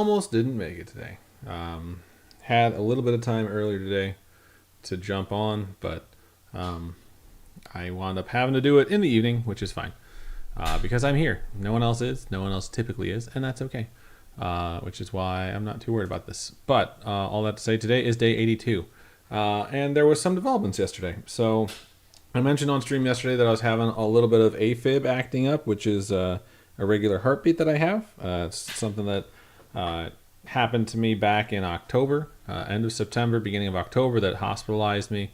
almost didn't make it today. Had a little bit of time earlier today to jump on, but I wound up having to do it in the evening, which is fine because I'm here. No one else is. No one else typically is, and that's okay. Which is why I'm not too worried about this. But all that to say, today is day 82. And there was some developments yesterday. So I mentioned on stream yesterday that I was having a little bit of AFib acting up, which is a regular heartbeat that I have. It's something that happened to me back in October, end of September, beginning of October, that hospitalized me.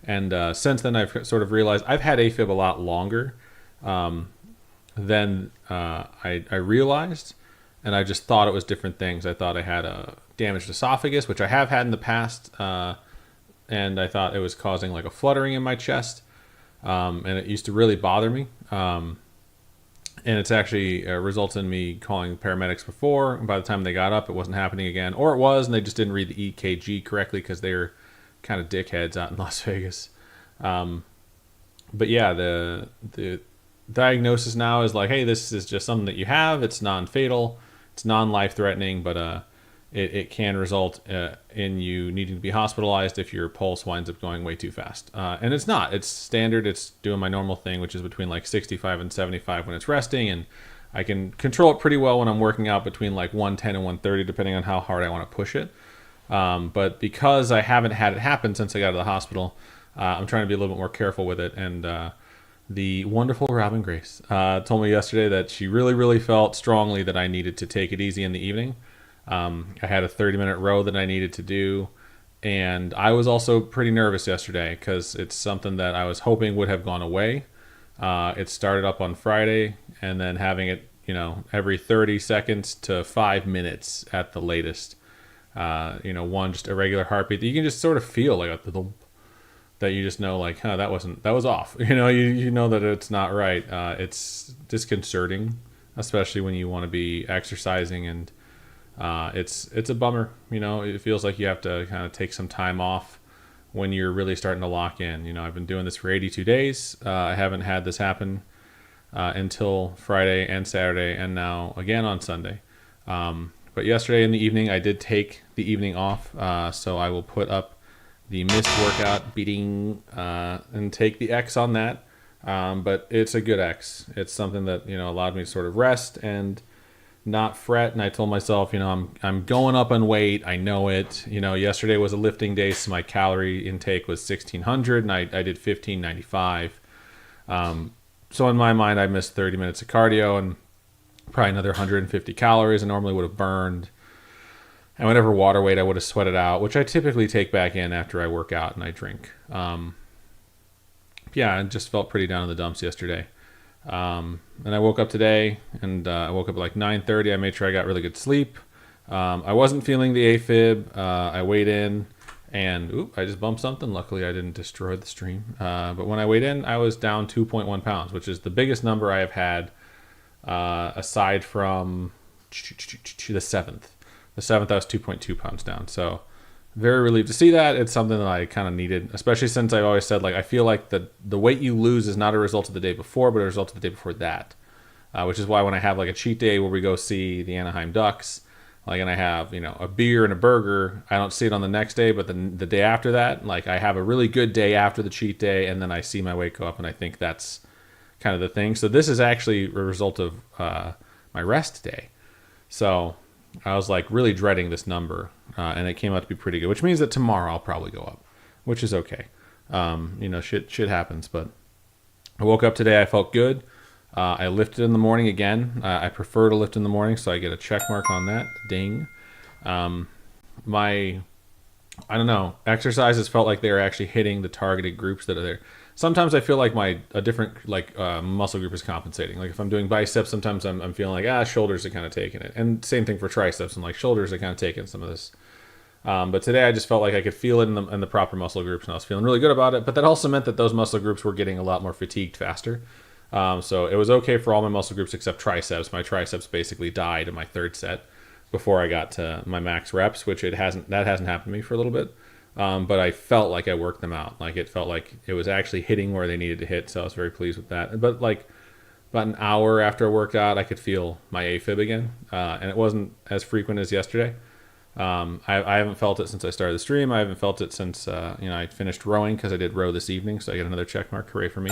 And since then, I've sort of realized I've had AFib a lot longer than I realized. And I just thought it was different things. I thought I had a damaged esophagus, which I have had in the past. And I thought it was causing like a fluttering in my chest. And it used to really bother me. And it's actually resulted in me calling paramedics before. And by the time they got up, it wasn't happening again. Or it was, and they just didn't read the EKG correctly because they're kind of dickheads out in Las Vegas. But yeah, the diagnosis now is like, hey, this is just something that you have. It's non-fatal. It's non-life-threatening, but it can result in you needing to be hospitalized if your pulse winds up going way too fast. And it's not. It's standard. It's doing my normal thing, which is between like 65 and 75 when it's resting, and I can control it pretty well when I'm working out between like 110 and 130, depending on how hard I want to push it. But because I haven't had it happen since I got to the hospital, I'm trying to be a little bit more careful with it. And the wonderful Robin Grace told me yesterday that she really, really felt strongly that I needed to take it easy in the evening. I had a 30-minute row that I needed to do, and I was also pretty nervous yesterday because it's something that I was hoping would have gone away. It started up on Friday, and then having it, every 30 seconds to 5 minutes at the latest. One just a regular heartbeat that you can just sort of feel like a thump, that you just know like, that was off. You know that it's not right. It's disconcerting, especially when you want to be exercising, and it's a bummer. It feels like you have to kind of take some time off when you're really starting to lock in. I've been doing this for 82 days. I haven't had this happen until Friday and Saturday, and now again on Sunday. But yesterday in the evening, I did take the evening off, so I will put up the missed workout beating and take the X on that. But it's a good X. It's something that allowed me to sort of rest and not fret. And I told myself, I'm going up on weight. I know it. Yesterday was a lifting day, so my calorie intake was 1,600, and I did 1,595. So in my mind, I missed 30 minutes of cardio and probably another 150 calories I normally would have burned. And whatever water weight I would have sweated out, which I typically take back in after I work out and I drink. I just felt pretty down in the dumps yesterday. And I woke up today, and I woke up at like 9:30. I made sure I got really good sleep. I wasn't feeling the AFib. I weighed in, and I just bumped something. Luckily, I didn't destroy the stream. But when I weighed in, I was down 2.1 pounds, which is the biggest number I have had aside from the 7th. The 7th, I was 2.2 pounds down. So very relieved to see that. It's something that I kind of needed, especially since I've always said, like, I feel like the weight you lose is not a result of the day before, but a result of the day before that. Which is why when I have like a cheat day where we go see the Anaheim Ducks, like, and I have, a beer and a burger, I don't see it on the next day, but the day after that, like, I have a really good day after the cheat day, and then I see my weight go up, and I think that's kind of the thing. So this is actually a result of my rest day. So I was like really dreading this number, and it came out to be pretty good, which means that tomorrow I'll probably go up, which is okay. Shit happens, but I woke up today. I felt good. I lifted in the morning again. I prefer to lift in the morning, so I get a check mark on that. Ding. I don't know, exercises felt like they were actually hitting the targeted groups that are there. Sometimes I feel like a different muscle group is compensating. Like if I'm doing biceps, sometimes I'm feeling like shoulders are kind of taking it, and same thing for triceps. I'm like, shoulders are kind of taking some of this. But today I just felt like I could feel it in the proper muscle groups, and I was feeling really good about it. But that also meant that those muscle groups were getting a lot more fatigued faster. So it was okay for all my muscle groups except triceps. My triceps basically died in my third set before I got to my max reps, which hasn't happened to me for a little bit. But I felt like I worked them out. Like it felt like it was actually hitting where they needed to hit. So I was very pleased with that. But like about an hour after I worked out, I could feel my AFib again, and it wasn't as frequent as yesterday. I haven't felt it since I started the stream. I haven't felt it since I finished rowing, because I did row this evening, so I get another check mark. Hooray for me!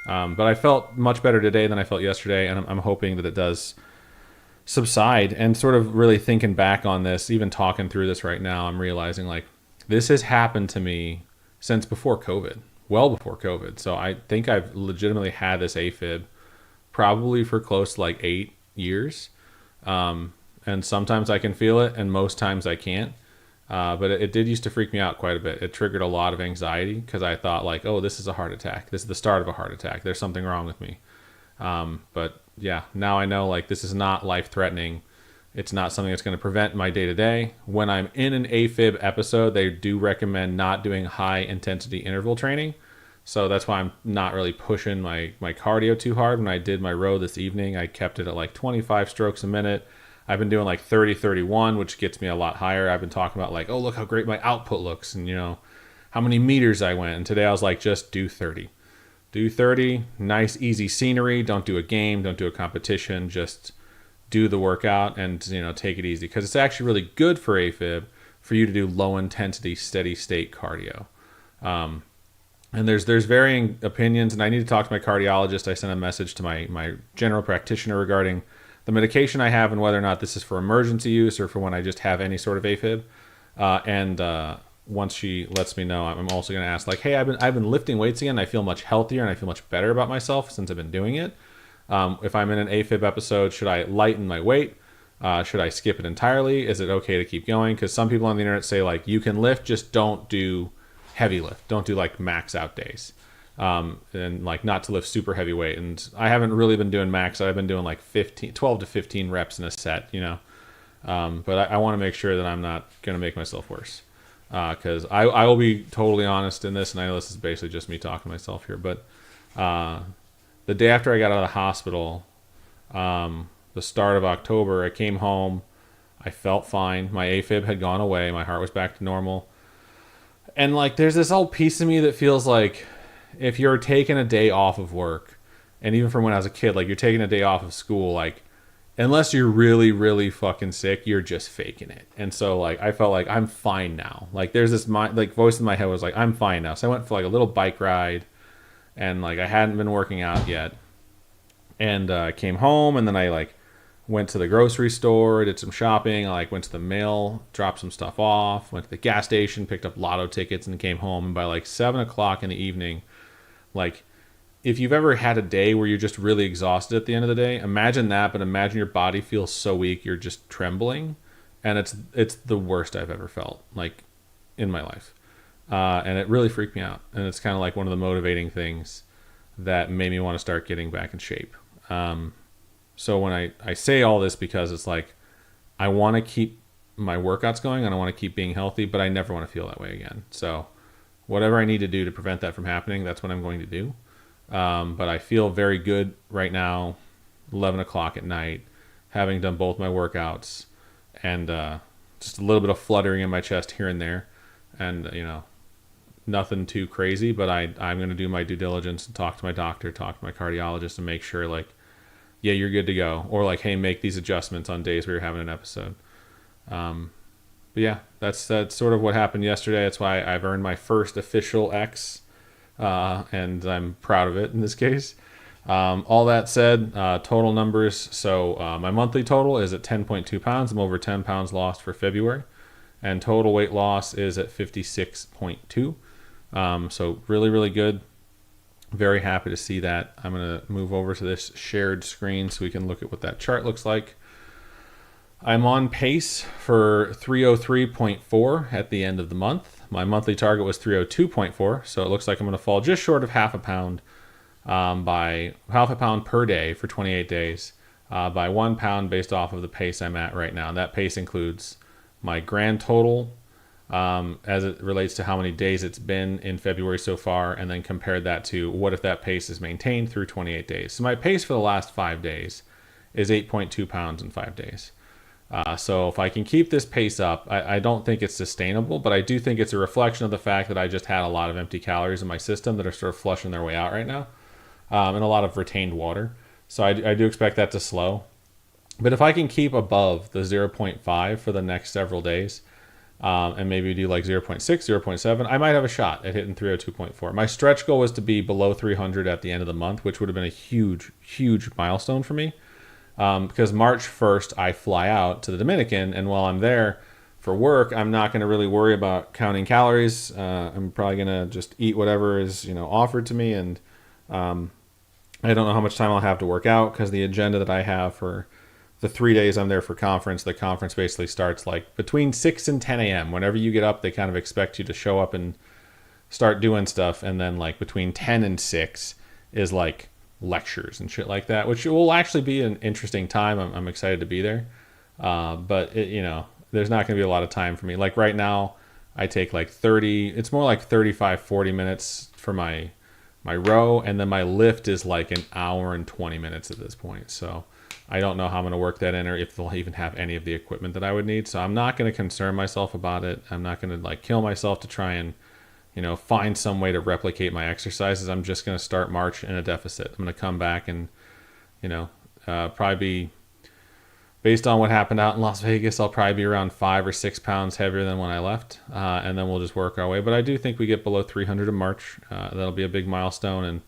But I felt much better today than I felt yesterday, and I'm hoping that it does subside. And sort of really thinking back on this, even talking through this right now, I'm realizing like this has happened to me since before COVID, well before COVID. So I think I've legitimately had this AFib probably for close to like 8 years. And sometimes I can feel it, and most times I can't. But it did used to freak me out quite a bit. It triggered a lot of anxiety, because I thought like, oh, this is a heart attack. This is the start of a heart attack. There's something wrong with me. But yeah, now I know like this is not life threatening. It's not something that's going to prevent my day to day. When I'm in an AFib episode, they do recommend not doing high intensity interval training. So that's why I'm not really pushing my cardio too hard. When I did my row this evening, I kept it at like 25 strokes a minute. I've been doing like 30, 31, which gets me a lot higher. I've been talking about like, oh, look how great my output looks, and how many meters I went. And today I was like, just do 30. Do 30, nice, easy scenery. Don't do a game, don't do a competition. Just do the workout and, take it easy. Because it's actually really good for AFib for you to do low intensity, steady state cardio. And there's varying opinions, and I need to talk to my cardiologist. I sent a message to my general practitioner regarding the medication I have and whether or not this is for emergency use or for when I just have any sort of AFib. Once she lets me know, I'm also going to ask like, hey, I've been lifting weights again. I feel much healthier and I feel much better about myself since I've been doing it. If I'm in an AFib episode, should I lighten my weight? Should I skip it entirely? Is it okay to keep going? Because some people on the internet say like, you can lift, just don't do heavy lift. Don't do like max out days. And like not to lift super heavy weight. And I haven't really been doing max. I've been doing like 12 to 15 reps in a set, but I want to make sure that I'm not going to make myself worse. Because I will be totally honest in this, and I know this is basically just me talking to myself here, but the day after I got out of the hospital, the start of October, I came home. I felt fine. My AFib had gone away. My heart was back to normal. And like there's this old piece of me that feels like if you're taking a day off of work, and even from when I was a kid, like you're taking a day off of school, like unless you're really, really fucking sick, you're just faking it. And so like I felt like I'm fine now. Like there's this voice in my head was like, I'm fine now. So I went for like a little bike ride, and like I hadn't been working out yet. And I came home, and then I like went to the grocery store, did some shopping. I like went to the mail, dropped some stuff off, went to the gas station, picked up lotto tickets, and came home. And by like 7:00 in the evening, like if you've ever had a day where you're just really exhausted at the end of the day, imagine that, but imagine your body feels so weak you're just trembling, and it's the worst I've ever felt like in my life, and it really freaked me out. And it's kind of like one of the motivating things that made me want to start getting back in shape. So when I say all this, because it's like I want to keep my workouts going and I want to keep being healthy, but I never want to feel that way again. So whatever I need to do to prevent that from happening, that's what I'm going to do. But I feel very good right now, 11:00 at night, having done both my workouts, and just a little bit of fluttering in my chest here and there, and nothing too crazy. But I'm going to do my due diligence and talk to my doctor, talk to my cardiologist, and make sure like, yeah, you're good to go, or like, hey, make these adjustments on days where you're having an episode. But yeah, that's sort of what happened yesterday. That's why I've earned my first official X. And I'm proud of it in this case. All that said, total numbers. So my monthly total is at 10.2 pounds. I'm over 10 pounds lost for February. And total weight loss is at 56.2. So really, really good. Very happy to see that. I'm going to move over to this shared screen so we can look at what that chart looks like. I'm on pace for 303.4 at the end of the month. My monthly target was 302.4, so it looks like I'm going to fall just short of half a pound by half a pound per day for 28 days by 1 pound based off of the pace I'm at right now. And that pace includes my grand total as it relates to how many days it's been in February so far, and then compared that to what if that pace is maintained through 28 days. So my pace for the last 5 days is 8.2 pounds in 5 days. So if I can keep this pace up, I don't think it's sustainable, but I do think it's a reflection of the fact that I just had a lot of empty calories in my system that are sort of flushing their way out right now, and a lot of retained water. So I do expect that to slow. But if I can keep above the zero point 0.5 for the next several days, and maybe do like 0.6, 0.7, I might have a shot at hitting 302.4. My stretch goal was to be below 300 at the end of the month, which would have been a huge, huge milestone for me. Because March 1st, I fly out to the Dominican, and while I'm there for work, I'm not going to really worry about counting calories. I'm probably going to just eat whatever is offered to me, and I don't know how much time I'll have to work out because the agenda that I have for the 3 days I'm there for conference, the conference basically starts like between 6 and 10 a.m. Whenever you get up, they kind of expect you to show up and start doing stuff. And then like between 10 and 6 is like lectures and shit like that, which will actually be an interesting time. I'm excited to be there. But there's not going to be a lot of time for me. Like right now, I take like 30, it's more like 35, 40 minutes for my row. And then my lift is like an hour and 20 minutes at this point. So I don't know how I'm going to work that in or if they'll even have any of the equipment that I would need. So I'm not going to concern myself about it. I'm not going to like kill myself to try and, find some way to replicate my exercises. I'm just going to start March in a deficit. I'm going to come back and, probably be based on what happened out in Las Vegas. I'll probably be around 5 or 6 pounds heavier than when I left. And then we'll just work our way. But I do think we get below 300 in March. That'll be a big milestone. And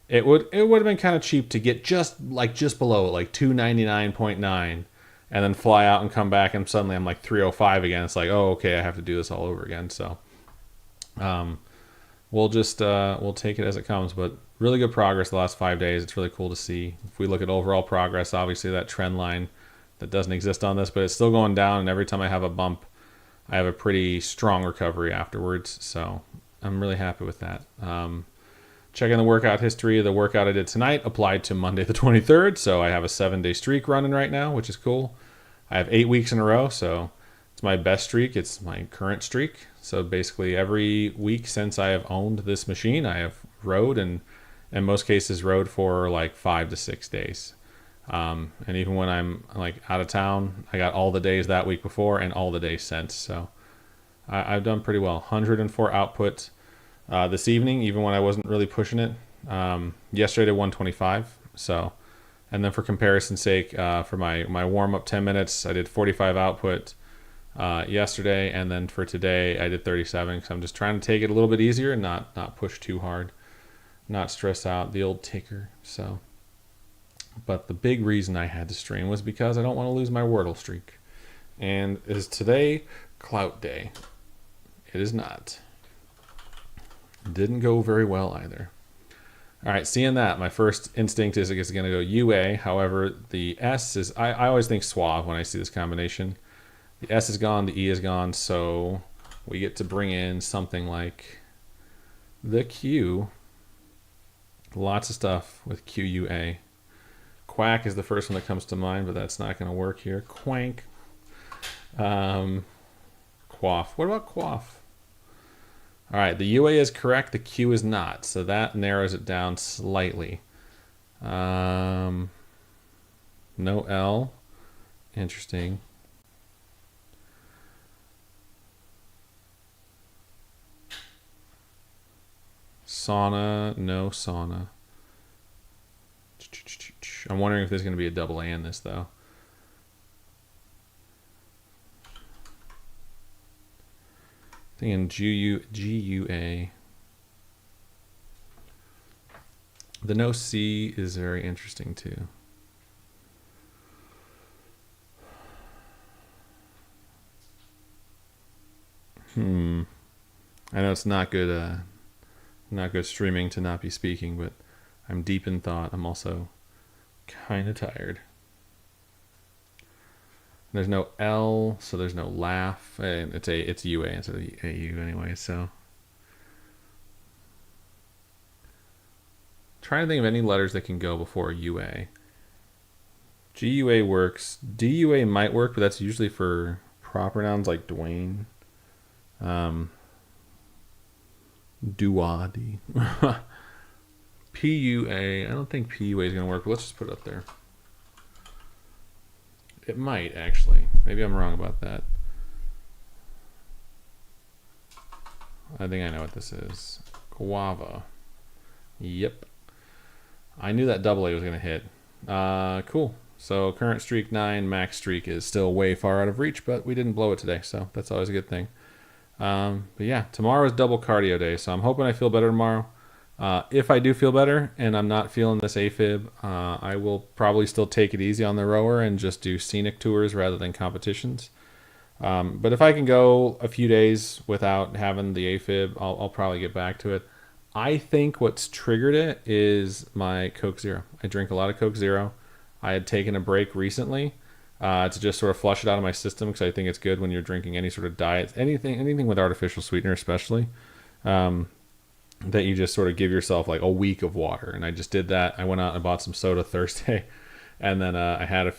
it would have been kind of cheap to get just below it, like 299.9, and then fly out and come back, and suddenly I'm like 305 again. It's like, oh, okay, I have to do this all over again. So, we'll take it as it comes. But really good progress the last 5 days. It's really cool to see. If we look at overall progress, obviously that trend line that doesn't exist on this, but it's still going down. And every time I have a bump, I have a pretty strong recovery afterwards. So I'm really happy with that. Checking the workout history. The workout I did tonight applied to Monday the 23rd, so I have a 7-day streak running right now, which is cool. I have 8 weeks in a row, so it's my best streak. It's my current streak. So basically every week since I have owned this machine, I have rode, and in most cases rode for like 5 to 6 days. And even when I'm like out of town, I got all the days that week before and all the days since. So I've done pretty well. 104 output. This evening, even when I wasn't really pushing it. Yesterday I did 125. So, and then for comparison's sake, for my warm-up 10 minutes, I did 45 output yesterday, and then for today I did 37 because I'm just trying to take it a little bit easier and not push too hard, not stress out the old ticker. So, but the big reason I had to stream was because I don't want to lose my Wordle streak. And is today clout day? It is not. Didn't go very well either. All right, seeing that, my first instinct is it's going to go UA. However, the S is, I always think suave when I see this combination. The S is gone, the E is gone, so we get to bring in something like the Q. Lots of stuff with QUA. Quack is the first one that comes to mind, but that's not going to work here. Quank. Quaff. What about quaff? All right, the UA is correct, the Q is not, so that narrows it down slightly. No L. Interesting. Sauna, no sauna. I'm wondering if there's going to be a double A in this, though. Thinking GUA. The no C is very interesting too. I know it's not good streaming to not be speaking, but I'm deep in thought. I'm also kind of tired. There's no L, so there's no laugh, and it's UA instead of AU anyway. So, trying to think of any letters that can go before UA. GUA works. DUA might work, but that's usually for proper nouns like Dwayne. Duwadi. PUA. I don't think PUA is going to work, but let's just put it up there. It might, actually. Maybe I'm wrong about that. I think I know what this is. Guava. Yep. I knew that double A was going to hit. Cool. So current streak 9, max streak is still way far out of reach, but we didn't blow it today, so that's always a good thing. But yeah, tomorrow is double cardio day, so I'm hoping I feel better tomorrow. If I do feel better and I'm not feeling this AFib, I will probably still take it easy on the rower and just do scenic tours rather than competitions. But if I can go a few days without having the AFib, I'll probably get back to it. I think what's triggered it is my Coke Zero. I drink a lot of Coke Zero. I had taken a break recently to just sort of flush it out of my system because I think it's good when you're drinking any sort of diet, anything with artificial sweetener, especially. That you just sort of give yourself like a week of water. And I just did that. I went out and bought some soda Thursday. And then I had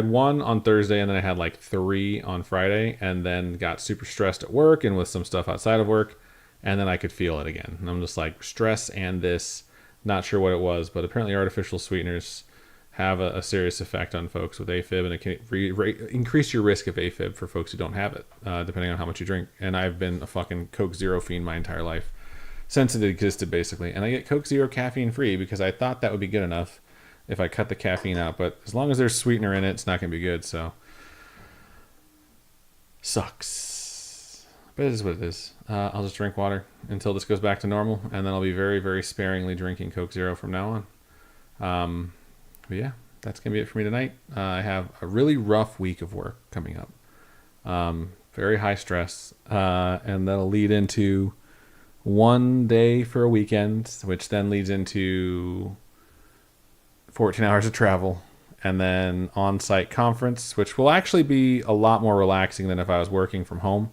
one on Thursday, and then I had like 3 on Friday, and then got super stressed at work and with some stuff outside of work. And then I could feel it again. And I'm just like, stress and this, not sure what it was, but apparently artificial sweeteners have a serious effect on folks with AFib, and it can increase your risk of AFib for folks who don't have it, depending on how much you drink. And I've been a fucking Coke Zero fiend my entire life, since it existed, basically. And I get Coke Zero caffeine free because I thought that would be good enough if I cut the caffeine out. But as long as there's sweetener in it, it's not going to be good, so. Sucks. But it is what it is. I'll just drink water until this goes back to normal, and then I'll be very, very sparingly drinking Coke Zero from now on. But yeah, that's going to be it for me tonight. I have a really rough week of work coming up. Very high stress. And that'll lead into one day for a weekend, which then leads into 14 hours of travel, and then on-site conference, which will actually be a lot more relaxing than if I was working from home,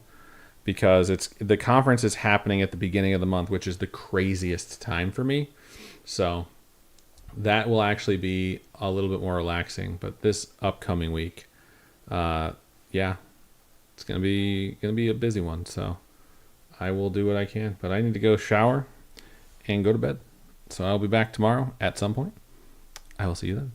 because the conference is happening at the beginning of the month, which is the craziest time for me. So that will actually be a little bit more relaxing. But this upcoming week, yeah, it's gonna be a busy one. So I will do what I can, but I need to go shower and go to bed. So I'll be back tomorrow at some point. I will see you then.